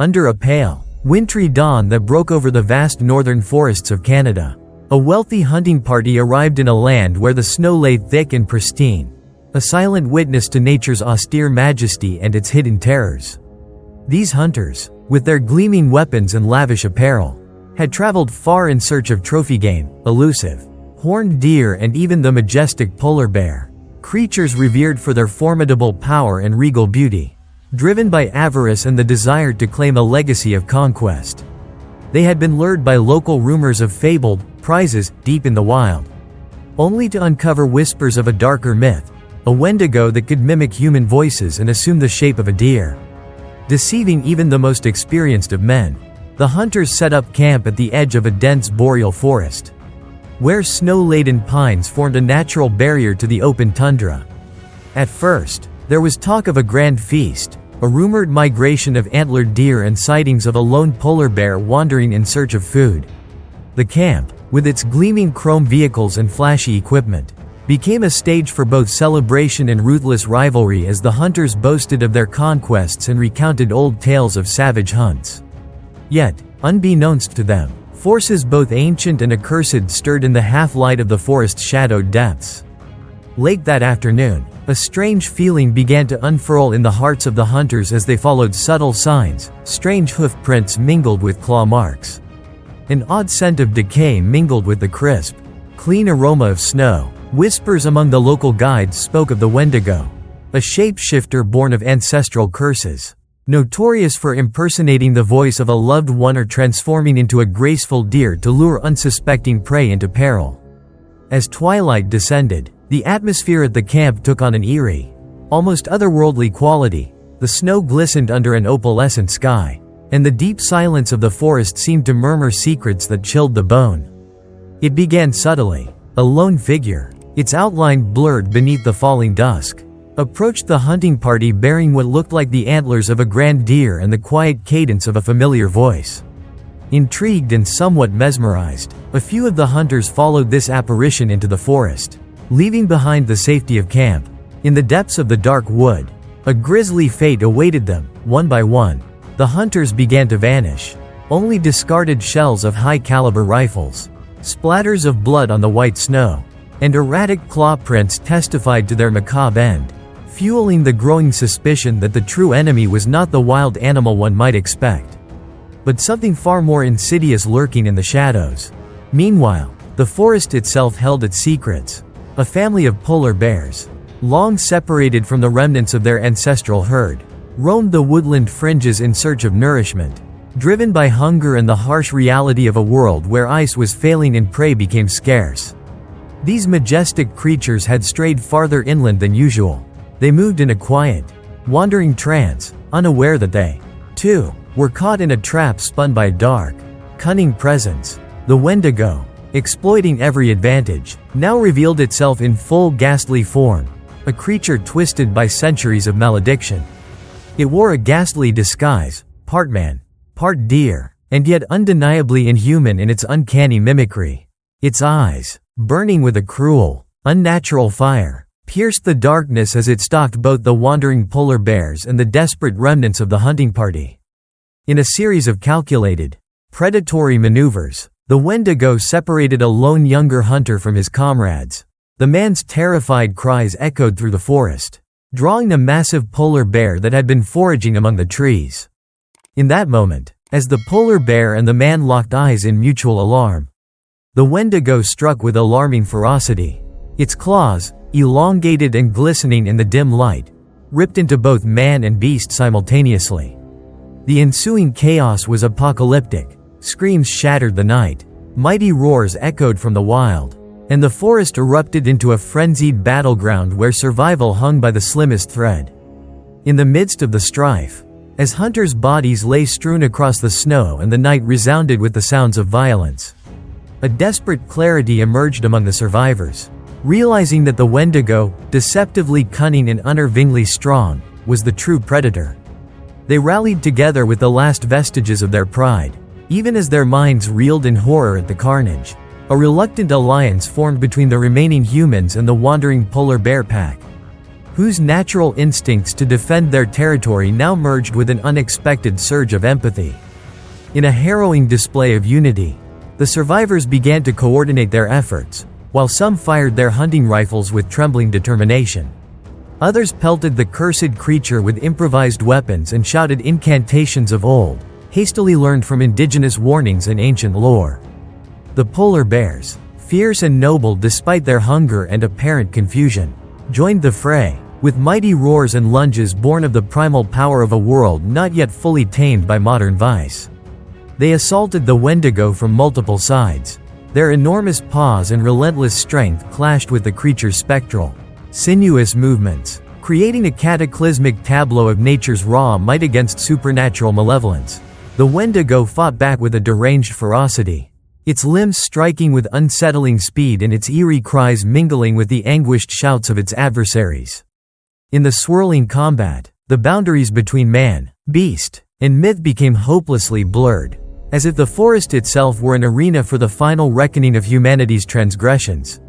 Under a pale, wintry dawn that broke over the vast northern forests of Canada, a wealthy hunting party arrived in a land where the snow lay thick and pristine, a silent witness to nature's austere majesty and its hidden terrors. These hunters, with their gleaming weapons and lavish apparel, had traveled far in search of trophy game, elusive, horned deer and even the majestic polar bear, creatures revered for their formidable power and regal beauty, driven by avarice and the desire to claim a legacy of conquest. They had been lured by local rumors of fabled prizes deep in the wild, only to uncover whispers of a darker myth, a Wendigo that could mimic human voices and assume the shape of a deer. Deceiving even the most experienced of men, the hunters set up camp at the edge of a dense boreal forest, where snow-laden pines formed a natural barrier to the open tundra. At first, there was talk of a grand feast, a rumored migration of antlered deer and sightings of a lone polar bear wandering in search of food. The camp, with its gleaming chrome vehicles and flashy equipment, became a stage for both celebration and ruthless rivalry as the hunters boasted of their conquests and recounted old tales of savage hunts. Yet, unbeknownst to them, forces both ancient and accursed stirred in the half-light of the forest's shadowed depths. Late that afternoon, a strange feeling began to unfurl in the hearts of the hunters as they followed subtle signs, strange hoof prints mingled with claw marks. An odd scent of decay mingled with the crisp, clean aroma of snow. Whispers among the local guides spoke of the Wendigo, a shapeshifter born of ancestral curses, notorious for impersonating the voice of a loved one or transforming into a graceful deer to lure unsuspecting prey into peril. As twilight descended, the atmosphere at the camp took on an eerie, almost otherworldly quality. The snow glistened under an opalescent sky, and the deep silence of the forest seemed to murmur secrets that chilled the bone. It began subtly. A lone figure, its outline blurred beneath the falling dusk, approached the hunting party bearing what looked like the antlers of a grand deer and the quiet cadence of a familiar voice. Intrigued and somewhat mesmerized, a few of the hunters followed this apparition into the forest, leaving behind the safety of camp. In the depths of the dark wood, a grisly fate awaited them. One by one, the hunters began to vanish. Only discarded shells of high-caliber rifles, splatters of blood on the white snow, and erratic claw prints testified to their macabre end, fueling the growing suspicion that the true enemy was not the wild animal one might expect, but something far more insidious lurking in the shadows. Meanwhile, the forest itself held its secrets. A family of polar bears, long separated from the remnants of their ancestral herd, roamed the woodland fringes in search of nourishment. Driven by hunger and the harsh reality of a world where ice was failing and prey became scarce. These majestic creatures had strayed farther inland than usual. They moved in a quiet, wandering trance, unaware that they, too, were caught in a trap spun by a dark, cunning presence. The Wendigo, exploiting every advantage, now revealed itself in full ghastly form, a creature twisted by centuries of malediction. It wore a ghastly disguise, part man, part deer, and yet undeniably inhuman in its uncanny mimicry. Its eyes, burning with a cruel, unnatural fire, pierced the darkness as it stalked both the wandering polar bears and the desperate remnants of the hunting party. In a series of calculated, predatory maneuvers, the Wendigo separated a lone younger hunter from his comrades. The man's terrified cries echoed through the forest, drawing a massive polar bear that had been foraging among the trees. In that moment, as the polar bear and the man locked eyes in mutual alarm, the Wendigo struck with alarming ferocity. Its claws, elongated and glistening in the dim light, ripped into both man and beast simultaneously. The ensuing chaos was apocalyptic. Screams shattered the night. Mighty roars echoed from the wild, and the forest erupted into a frenzied battleground where survival hung by the slimmest thread. In the midst of the strife, as hunters' bodies lay strewn across the snow and the night resounded with the sounds of violence, a desperate clarity emerged among the survivors. Realizing that the Wendigo, deceptively cunning and unnervingly strong, was the true predator, they rallied together with the last vestiges of their pride. Even as their minds reeled in horror at the carnage, a reluctant alliance formed between the remaining humans and the wandering polar bear pack. whose natural instincts to defend their territory now merged with an unexpected surge of empathy. In a harrowing display of unity, the survivors began to coordinate their efforts, while some fired their hunting rifles with trembling determination. Others pelted the cursed creature with improvised weapons and shouted incantations of old, hastily learned from indigenous warnings and ancient lore. The polar bears, fierce and noble despite their hunger and apparent confusion, joined the fray, with mighty roars and lunges born of the primal power of a world not yet fully tamed by modern vice. They assaulted the Wendigo from multiple sides. Their enormous paws and relentless strength clashed with the creature's spectral, sinuous movements, creating a cataclysmic tableau of nature's raw might against supernatural malevolence. The Wendigo fought back with a deranged ferocity, its limbs striking with unsettling speed and its eerie cries mingling with the anguished shouts of its adversaries. In the swirling combat, the boundaries between man, beast, and myth became hopelessly blurred, as if the forest itself were an arena for the final reckoning of humanity's transgressions.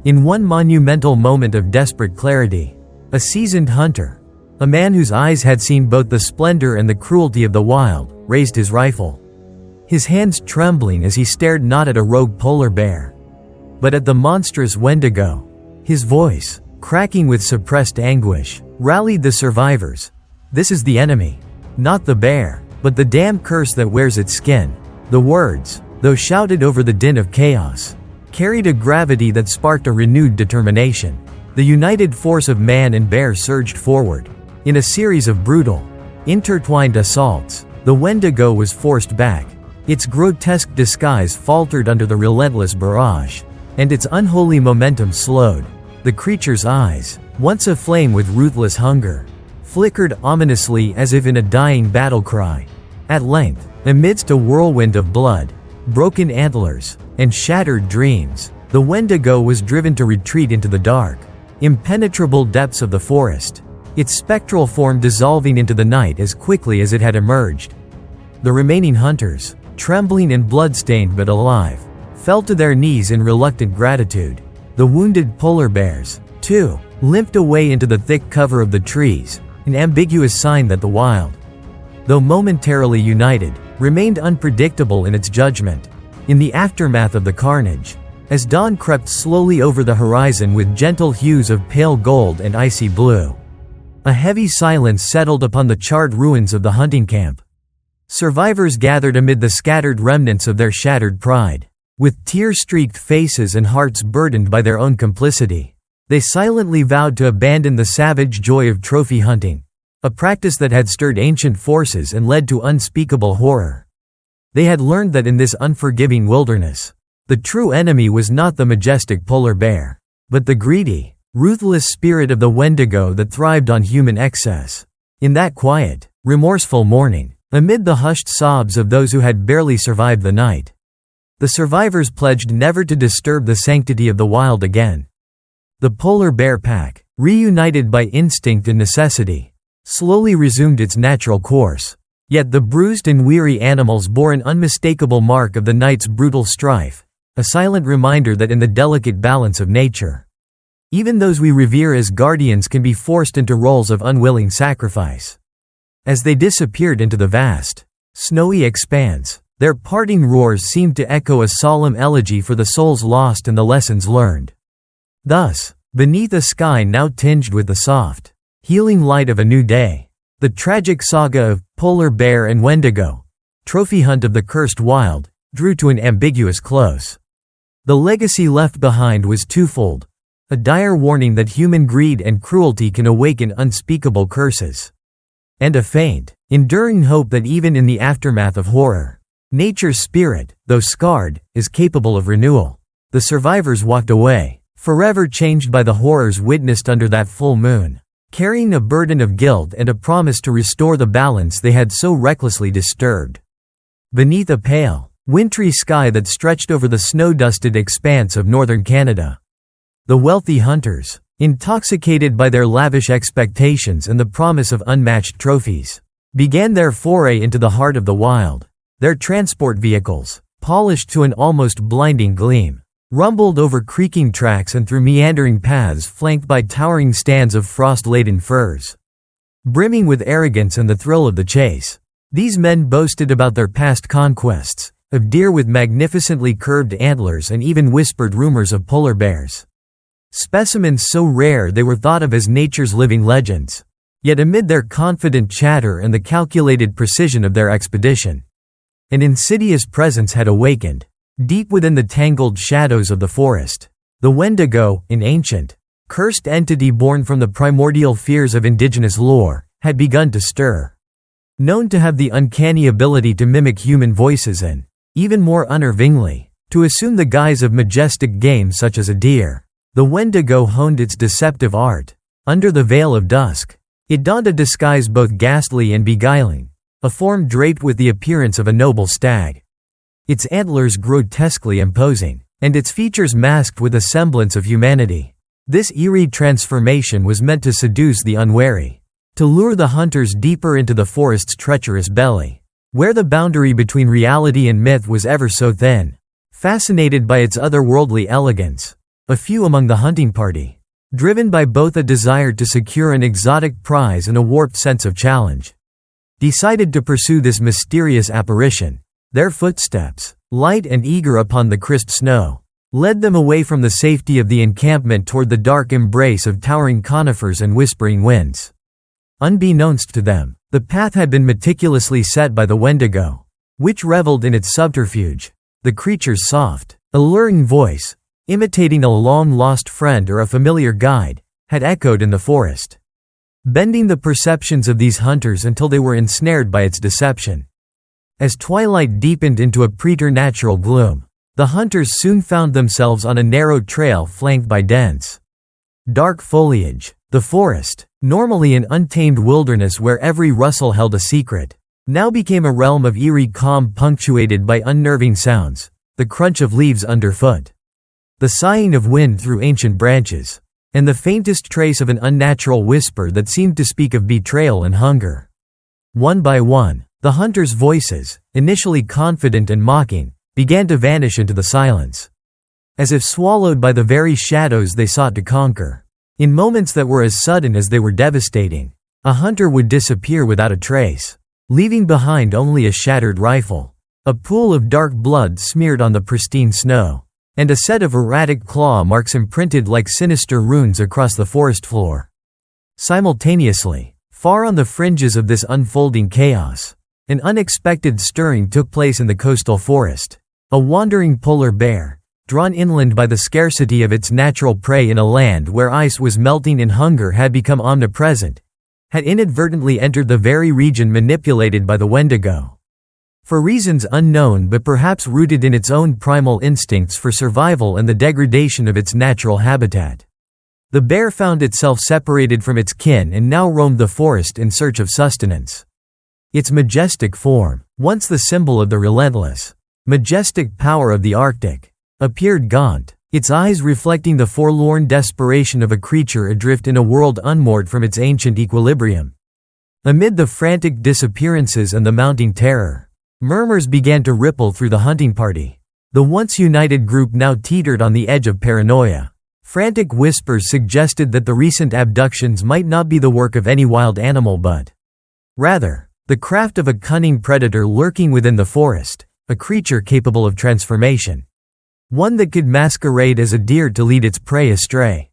In one monumental moment of desperate clarity, a seasoned hunter, a man whose eyes had seen both the splendor and the cruelty of the wild, raised his rifle, his hands trembling as he stared not at a rogue polar bear, but at the monstrous Wendigo. His voice, cracking with suppressed anguish, rallied the survivors. "This is the enemy, not the bear, but the damn curse that wears its skin." The words, though shouted over the din of chaos, carried a gravity that sparked a renewed determination. The united force of man and bear surged forward. In a series of brutal, intertwined assaults, the Wendigo was forced back. Its grotesque disguise faltered under the relentless barrage, and its unholy momentum slowed. The creature's eyes, once aflame with ruthless hunger, flickered ominously as if in a dying battle cry. At length, amidst a whirlwind of blood, broken antlers, and shattered dreams, the Wendigo was driven to retreat into the dark, impenetrable depths of the forest, its spectral form dissolving into the night as quickly as it had emerged. The remaining hunters, trembling and blood-stained but alive, fell to their knees in reluctant gratitude. The wounded polar bears, too, limped away into the thick cover of the trees, an ambiguous sign that the wild, though momentarily united, remained unpredictable in its judgment. In the aftermath of the carnage, as dawn crept slowly over the horizon with gentle hues of pale gold and icy blue, a heavy silence settled upon the charred ruins of the hunting camp. Survivors gathered amid the scattered remnants of their shattered pride. With tear-streaked faces and hearts burdened by their own complicity, they silently vowed to abandon the savage joy of trophy hunting, a practice that had stirred ancient forces and led to unspeakable horror. They had learned that in this unforgiving wilderness, the true enemy was not the majestic polar bear, but the greedy, ruthless spirit of the Wendigo that thrived on human excess. In that quiet, remorseful morning, amid the hushed sobs of those who had barely survived the night, the survivors pledged never to disturb the sanctity of the wild again. The polar bear pack, reunited by instinct and necessity, slowly resumed its natural course. Yet the bruised and weary animals bore an unmistakable mark of the night's brutal strife, a silent reminder that in the delicate balance of nature, even those we revere as guardians can be forced into roles of unwilling sacrifice. As they disappeared into the vast, snowy expanse, their parting roars seemed to echo a solemn elegy for the souls lost and the lessons learned. Thus, beneath a sky now tinged with the soft, healing light of a new day, the tragic saga of Polar Bear and Wendigo, trophy hunt of the cursed wild, drew to an ambiguous close. The legacy left behind was twofold: a dire warning that human greed and cruelty can awaken unspeakable curses, and a faint, enduring hope that even in the aftermath of horror, nature's spirit, though scarred, is capable of renewal. The survivors walked away, forever changed by the horrors witnessed under that full moon, carrying a burden of guilt and a promise to restore the balance they had so recklessly disturbed. Beneath a pale, wintry sky that stretched over the snow-dusted expanse of northern Canada, the wealthy hunters, intoxicated by their lavish expectations and the promise of unmatched trophies, began their foray into the heart of the wild. Their transport vehicles, polished to an almost blinding gleam, rumbled over creaking tracks and through meandering paths flanked by towering stands of frost-laden firs. Brimming with arrogance and the thrill of the chase, these men boasted about their past conquests, of deer with magnificently curved antlers and even whispered rumors of polar bears. Specimens so rare they were thought of as nature's living legends. Yet amid their confident chatter and the calculated precision of their expedition, an insidious presence had awakened. Deep within the tangled shadows of the forest, the Wendigo, an ancient, cursed entity born from the primordial fears of indigenous lore, had begun to stir. Known to have the uncanny ability to mimic human voices and, even more unnervingly, to assume the guise of majestic game such as a deer, the Wendigo honed its deceptive art. Under the veil of dusk, it donned a disguise both ghastly and beguiling, a form draped with the appearance of a noble stag. Its antlers grotesquely imposing, and its features masked with a semblance of humanity. This eerie transformation was meant to seduce the unwary, to lure the hunters deeper into the forest's treacherous belly, where the boundary between reality and myth was ever so thin. Fascinated by its otherworldly elegance, a few among the hunting party, driven by both a desire to secure an exotic prize and a warped sense of challenge, decided to pursue this mysterious apparition. Their footsteps, light and eager upon the crisp snow, led them away from the safety of the encampment toward the dark embrace of towering conifers and whispering winds. Unbeknownst to them, the path had been meticulously set by the Wendigo, which reveled in its subterfuge. The creature's soft, alluring voice, imitating a long-lost friend or a familiar guide, had echoed in the forest, bending the perceptions of these hunters until they were ensnared by its deception. As twilight deepened into a preternatural gloom, the hunters soon found themselves on a narrow trail flanked by dense, dark foliage. The forest, normally an untamed wilderness where every rustle held a secret, now became a realm of eerie calm punctuated by unnerving sounds, the crunch of leaves underfoot, the sighing of wind through ancient branches, and the faintest trace of an unnatural whisper that seemed to speak of betrayal and hunger. One by one, the hunters' voices, initially confident and mocking, began to vanish into the silence, as if swallowed by the very shadows they sought to conquer. In moments that were as sudden as they were devastating, a hunter would disappear without a trace, leaving behind only a shattered rifle, a pool of dark blood smeared on the pristine snow, and a set of erratic claw marks imprinted like sinister runes across the forest floor. Simultaneously, far on the fringes of this unfolding chaos, an unexpected stirring took place in the coastal forest. A wandering polar bear, drawn inland by the scarcity of its natural prey in a land where ice was melting and hunger had become omnipresent, had inadvertently entered the very region manipulated by the Wendigo. For reasons unknown but perhaps rooted in its own primal instincts for survival and the degradation of its natural habitat, the bear found itself separated from its kin and now roamed the forest in search of sustenance. Its majestic form, once the symbol of the relentless, majestic power of the Arctic, appeared gaunt, its eyes reflecting the forlorn desperation of a creature adrift in a world unmoored from its ancient equilibrium. Amid the frantic disappearances and the mounting terror, murmurs began to ripple through the hunting party. The once united group now teetered on the edge of paranoia. Frantic whispers suggested that the recent abductions might not be the work of any wild animal but, rather, the craft of a cunning predator lurking within the forest, a creature capable of transformation. One that could masquerade as a deer to lead its prey astray.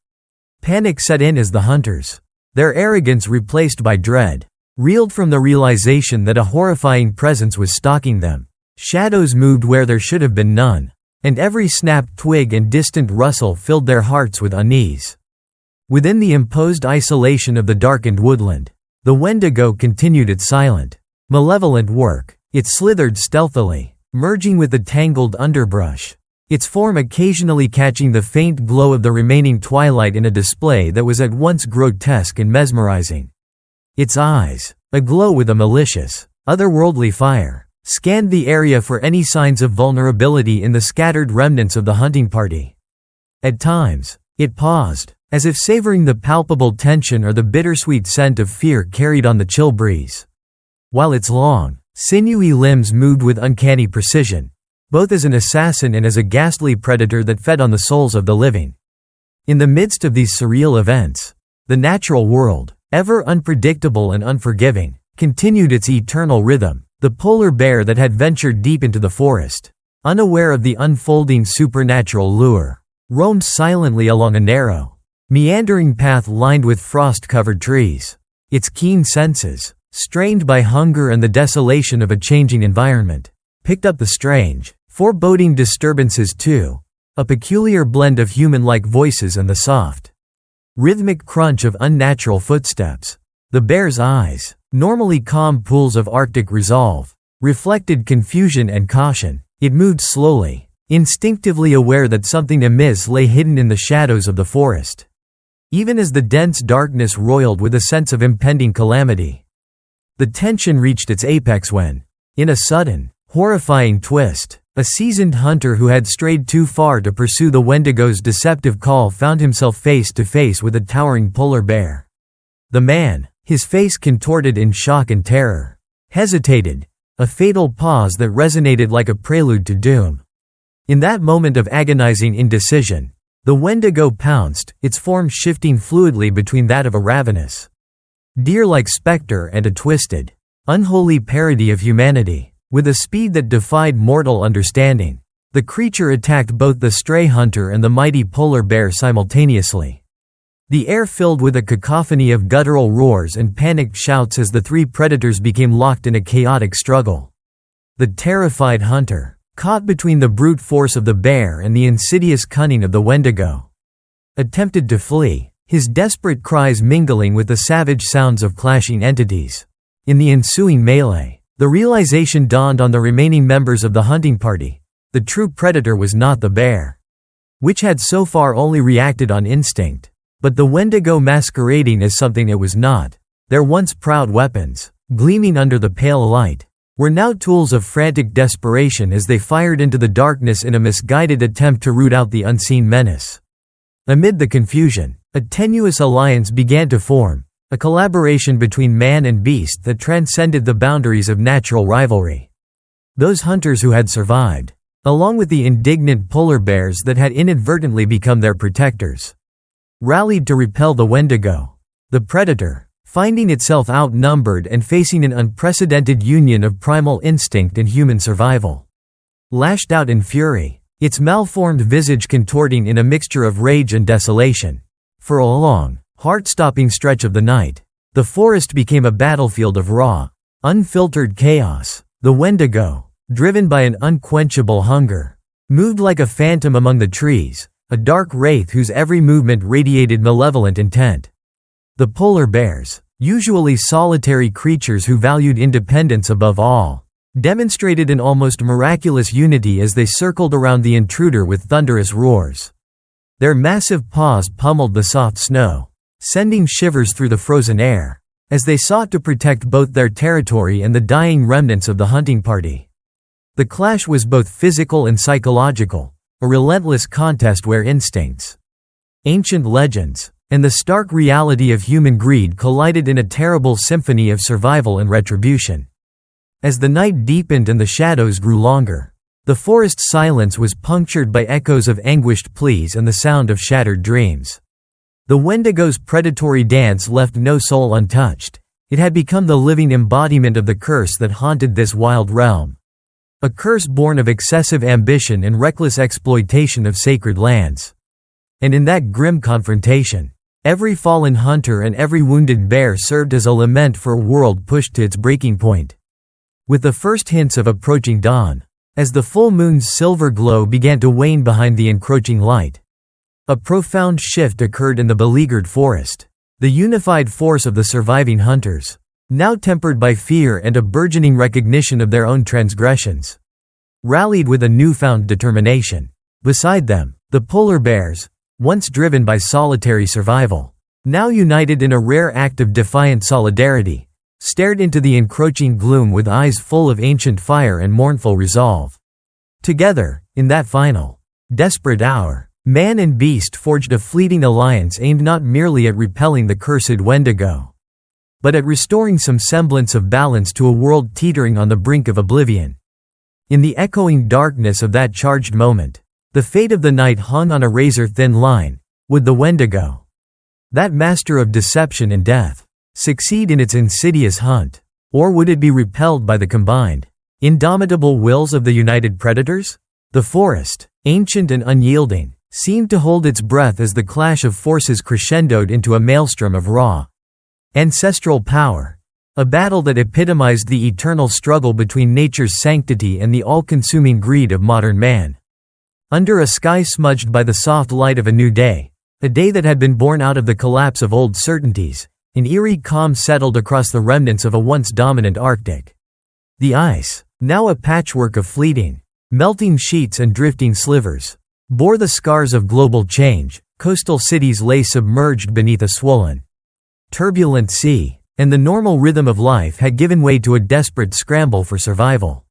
Panic set in as the hunters, their arrogance replaced by dread, reeled from the realization that a horrifying presence was stalking them. Shadows moved where there should have been none, and every snapped twig and distant rustle filled their hearts with unease. Within the imposed isolation of the darkened woodland, the Wendigo continued its silent, malevolent work. It slithered stealthily, merging with the tangled underbrush, its form occasionally catching the faint glow of the remaining twilight in a display that was at once grotesque and mesmerizing. Its eyes, aglow with a malicious, otherworldly fire, scanned the area for any signs of vulnerability in the scattered remnants of the hunting party. At times, it paused, as if savoring the palpable tension or the bittersweet scent of fear carried on the chill breeze. While its long, sinewy limbs moved with uncanny precision, both as an assassin and as a ghastly predator that fed on the souls of the living. In the midst of these surreal events, the natural world, ever unpredictable and unforgiving, continued its eternal rhythm. The polar bear that had ventured deep into the forest, unaware of the unfolding supernatural lure, roamed silently along a narrow, meandering path lined with frost-covered trees. Its keen senses, strained by hunger and the desolation of a changing environment, picked up the strange, foreboding disturbances too, a peculiar blend of human-like voices and the soft, rhythmic crunch of unnatural footsteps. The bear's eyes, normally calm pools of Arctic resolve, reflected confusion and caution. It moved slowly, instinctively aware that something amiss lay hidden in the shadows of the forest, even as the dense darkness roiled with a sense of impending calamity. The tension reached its apex when, in a sudden, horrifying twist, a seasoned hunter who had strayed too far to pursue the Wendigo's deceptive call found himself face to face with a towering polar bear. The man, his face contorted in shock and terror, hesitated, a fatal pause that resonated like a prelude to doom. In that moment of agonizing indecision, the Wendigo pounced, its form shifting fluidly between that of a ravenous, deer-like specter and a twisted, unholy parody of humanity. With a speed that defied mortal understanding, the creature attacked both the stray hunter and the mighty polar bear simultaneously. The air filled with a cacophony of guttural roars and panicked shouts as the three predators became locked in a chaotic struggle. The terrified hunter, caught between the brute force of the bear and the insidious cunning of the Wendigo, attempted to flee, his desperate cries mingling with the savage sounds of clashing entities. In the ensuing melee, the realization dawned on the remaining members of the hunting party. The true predator was not the bear, which had so far only reacted on instinct, but the Wendigo masquerading as something it was not. Their once proud weapons, gleaming under the pale light, were now tools of frantic desperation as they fired into the darkness in a misguided attempt to root out the unseen menace. Amid the confusion, a tenuous alliance began to form, a collaboration between man and beast that transcended the boundaries of natural rivalry. Those hunters who had survived, along with the indignant polar bears that had inadvertently become their protectors, rallied to repel the Wendigo. The predator, finding itself outnumbered and facing an unprecedented union of primal instinct and human survival, lashed out in fury, its malformed visage contorting in a mixture of rage and desolation. For a long, heart-stopping stretch of the night, the forest became a battlefield of raw, unfiltered chaos. The Wendigo, driven by an unquenchable hunger, moved like a phantom among the trees, a dark wraith whose every movement radiated malevolent intent. The polar bears, usually solitary creatures who valued independence above all, demonstrated an almost miraculous unity as they circled around the intruder with thunderous roars. Their massive paws pummeled the soft snow, sending shivers through the frozen air, as they sought to protect both their territory and the dying remnants of the hunting party. The clash was both physical and psychological, a relentless contest where instincts, ancient legends, and the stark reality of human greed collided in a terrible symphony of survival and retribution. As the night deepened and the shadows grew longer, the forest's silence was punctured by echoes of anguished pleas and the sound of shattered dreams. The Wendigo's predatory dance left no soul untouched. It had become the living embodiment of the curse that haunted this wild realm. A curse born of excessive ambition and reckless exploitation of sacred lands. And in that grim confrontation, every fallen hunter and every wounded bear served as a lament for a world pushed to its breaking point. With the first hints of approaching dawn, as the full moon's silver glow began to wane behind the encroaching light, a profound shift occurred in the beleaguered forest. The unified force of the surviving hunters, now tempered by fear and a burgeoning recognition of their own transgressions, rallied with a newfound determination. Beside them, the polar bears, once driven by solitary survival, now united in a rare act of defiant solidarity, stared into the encroaching gloom with eyes full of ancient fire and mournful resolve. Together, in that final, desperate hour, man and beast forged a fleeting alliance aimed not merely at repelling the cursed Wendigo, but at restoring some semblance of balance to a world teetering on the brink of oblivion. In the echoing darkness of that charged moment, the fate of the night hung on a razor-thin line. Would the Wendigo, that master of deception and death, succeed in its insidious hunt? Or would it be repelled by the combined, indomitable wills of the united predators? The forest, ancient and unyielding, seemed to hold its breath as the clash of forces crescendoed into a maelstrom of raw, ancestral power. A battle that epitomized the eternal struggle between nature's sanctity and the all-consuming greed of modern man. Under a sky smudged by the soft light of a new day, a day that had been born out of the collapse of old certainties, an eerie calm settled across the remnants of a once dominant Arctic. The ice, now a patchwork of fleeting, melting sheets and drifting slivers, bore the scars of global change. Coastal cities lay submerged beneath a swollen, turbulent sea, and the normal rhythm of life had given way to a desperate scramble for survival.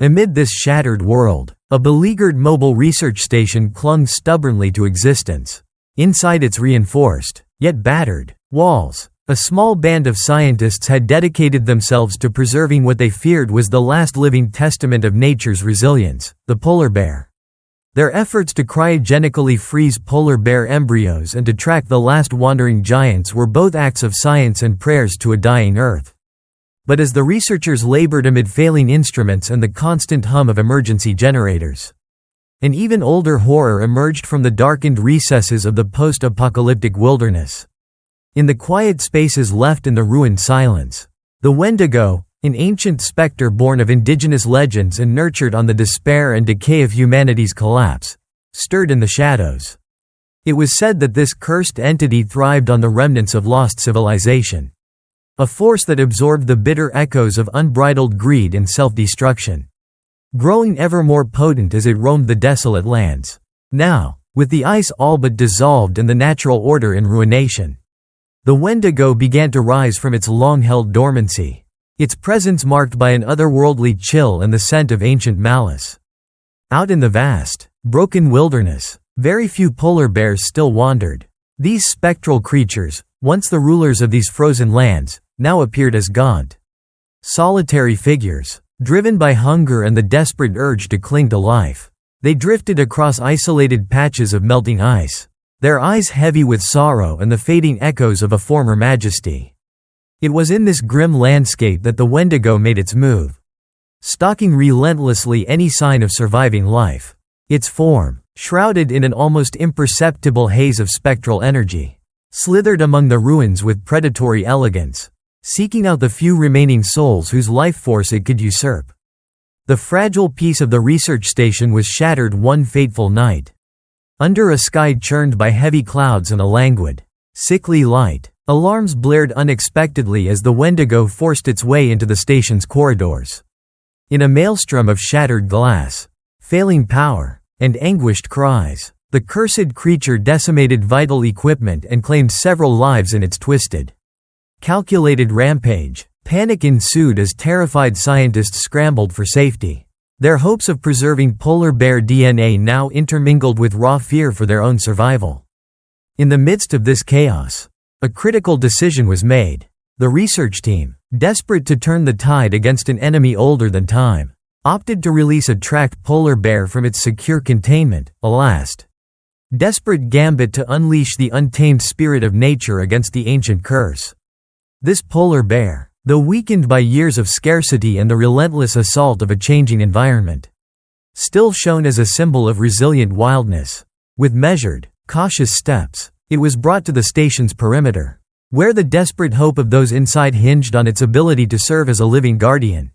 Amid this shattered world, a beleaguered mobile research station clung stubbornly to existence. Inside its reinforced, yet battered, walls, a small band of scientists had dedicated themselves to preserving what they feared was the last living testament of nature's resilience, the polar bear. Their efforts to cryogenically freeze polar bear embryos and to track the last wandering giants were both acts of science and prayers to a dying Earth. But as the researchers labored amid failing instruments and the constant hum of emergency generators, an even older horror emerged from the darkened recesses of the post-apocalyptic wilderness. In the quiet spaces left in the ruined silence, the Wendigo, an ancient specter born of indigenous legends and nurtured on the despair and decay of humanity's collapse, stirred in the shadows. It was said that this cursed entity thrived on the remnants of lost civilization, a force that absorbed the bitter echoes of unbridled greed and self-destruction, growing ever more potent as it roamed the desolate lands. Now, with the ice all but dissolved and the natural order in ruination, the Wendigo began to rise from its long-held dormancy, its presence marked by an otherworldly chill and the scent of ancient malice. Out in the vast, broken wilderness, very few polar bears still wandered. These spectral creatures, once the rulers of these frozen lands, now appeared as gaunt, solitary figures, driven by hunger and the desperate urge to cling to life. They drifted across isolated patches of melting ice, their eyes heavy with sorrow and the fading echoes of a former majesty. It was in this grim landscape that the Wendigo made its move, stalking relentlessly any sign of surviving life. Its form, shrouded in an almost imperceptible haze of spectral energy, slithered among the ruins with predatory elegance, seeking out the few remaining souls whose life force it could usurp. The fragile peace of the research station was shattered one fateful night. Under a sky churned by heavy clouds and a languid, sickly light, alarms blared unexpectedly as the Wendigo forced its way into the station's corridors. In a maelstrom of shattered glass, failing power, and anguished cries, the cursed creature decimated vital equipment and claimed several lives in its twisted, calculated rampage. Panic ensued as terrified scientists scrambled for safety, their hopes of preserving polar bear DNA now intermingled with raw fear for their own survival. In the midst of this chaos, a critical decision was made. The research team, desperate to turn the tide against an enemy older than time, opted to release a tracked polar bear from its secure containment, a last, desperate gambit to unleash the untamed spirit of nature against the ancient curse. This polar bear, though weakened by years of scarcity and the relentless assault of a changing environment, still shone as a symbol of resilient wildness. With measured, cautious steps, it was brought to the station's perimeter, where the desperate hope of those inside hinged on its ability to serve as a living guardian.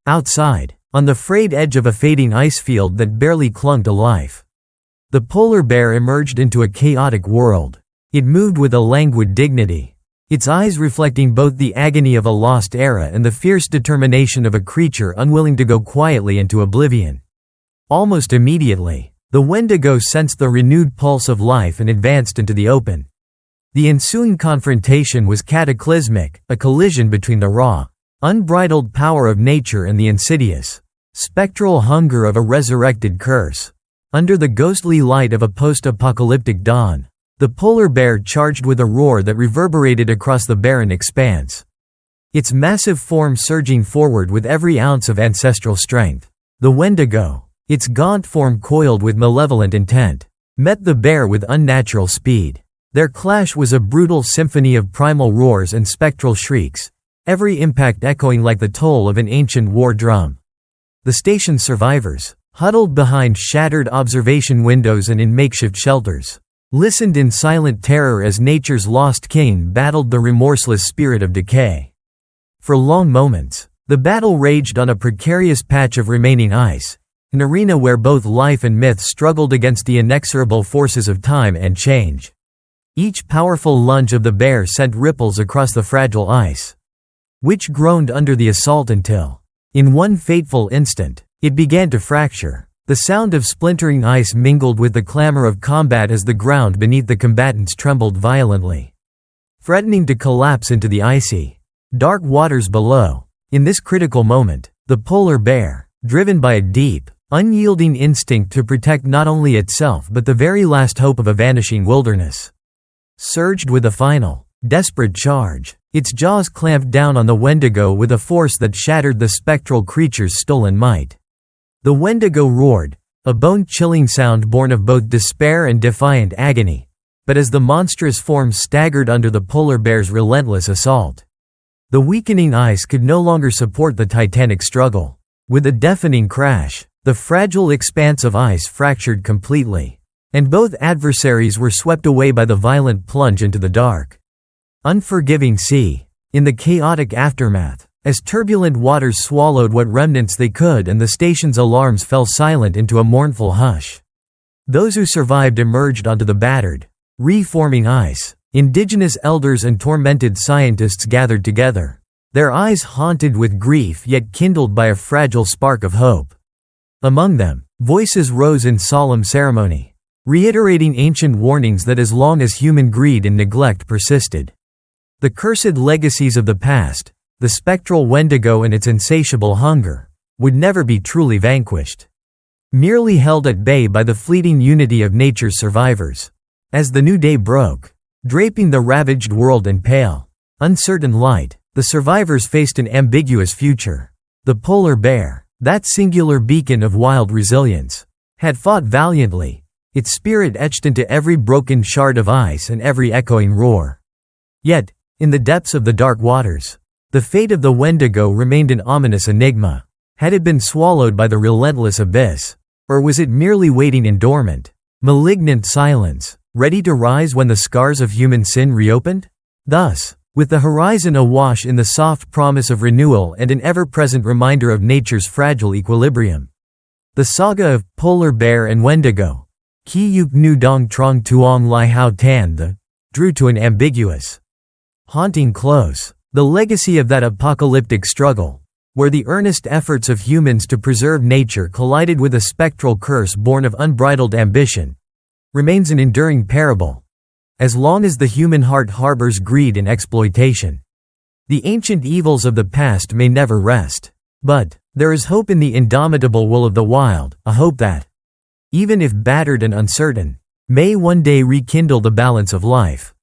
Outside, on the frayed edge of a fading ice field that barely clung to life, the polar bear emerged into a chaotic world. It moved with a languid dignity, its eyes reflecting both the agony of a lost era and the fierce determination of a creature unwilling to go quietly into oblivion. Almost immediately, the Wendigo sensed the renewed pulse of life and advanced into the open. The ensuing confrontation was cataclysmic, a collision between the raw, unbridled power of nature and the insidious, spectral hunger of a resurrected curse. Under the ghostly light of a post-apocalyptic dawn, the polar bear charged with a roar that reverberated across the barren expanse, its massive form surging forward with every ounce of ancestral strength. The Wendigo, its gaunt form coiled with malevolent intent, met the bear with unnatural speed. Their clash was a brutal symphony of primal roars and spectral shrieks, every impact echoing like the toll of an ancient war drum. The station's survivors, huddled behind shattered observation windows and in makeshift shelters, listened in silent terror as nature's lost king battled the remorseless spirit of decay. For long moments, the battle raged on a precarious patch of remaining ice, an arena where both life and myth struggled against the inexorable forces of time and change. Each powerful lunge of the bear sent ripples across the fragile ice, which groaned under the assault until, in one fateful instant, it began to fracture. The sound of splintering ice mingled with the clamor of combat as the ground beneath the combatants trembled violently, threatening to collapse into the icy, dark waters below. In this critical moment, the polar bear, driven by a deep, unyielding instinct to protect not only itself but the very last hope of a vanishing wilderness, surged with a final, desperate charge. Its jaws clamped down on the Wendigo with a force that shattered the spectral creature's stolen might. The Wendigo roared, a bone-chilling sound born of both despair and defiant agony, but as the monstrous form staggered under the polar bear's relentless assault, the weakening ice could no longer support the titanic struggle. With a deafening crash, the fragile expanse of ice fractured completely, and both adversaries were swept away by the violent plunge into the dark, unforgiving sea. In the chaotic aftermath, as turbulent waters swallowed what remnants they could and the station's alarms fell silent into a mournful hush, those who survived emerged onto the battered, reforming ice. Indigenous elders and tormented scientists gathered together, their eyes haunted with grief yet kindled by a fragile spark of hope. Among them, voices rose in solemn ceremony, reiterating ancient warnings that as long as human greed and neglect persisted, the cursed legacies of the past, the spectral Wendigo and its insatiable hunger, would never be truly vanquished, merely held at bay by the fleeting unity of nature's survivors. As the new day broke, draping the ravaged world in pale, uncertain light, the survivors faced an ambiguous future. The polar bear, that singular beacon of wild resilience, had fought valiantly, its spirit etched into every broken shard of ice and every echoing roar. Yet, in the depths of the dark waters, the fate of the Wendigo remained an ominous enigma. Had it been swallowed by the relentless abyss, or was it merely waiting in dormant, malignant silence, ready to rise when the scars of human sin reopened? Thus, with the horizon awash in the soft promise of renewal and an ever-present reminder of nature's fragile equilibrium, the saga of Polar Bear and Wendigo, Ki Yuk Nu Dong Trong Tuong Lai Hao Tan the, drew to an ambiguous, haunting close. The legacy of that apocalyptic struggle, where the earnest efforts of humans to preserve nature collided with a spectral curse born of unbridled ambition, remains an enduring parable. As long as the human heart harbors greed and exploitation, the ancient evils of the past may never rest. But there is hope in the indomitable will of the wild, a hope that, even if battered and uncertain, may one day rekindle the balance of life.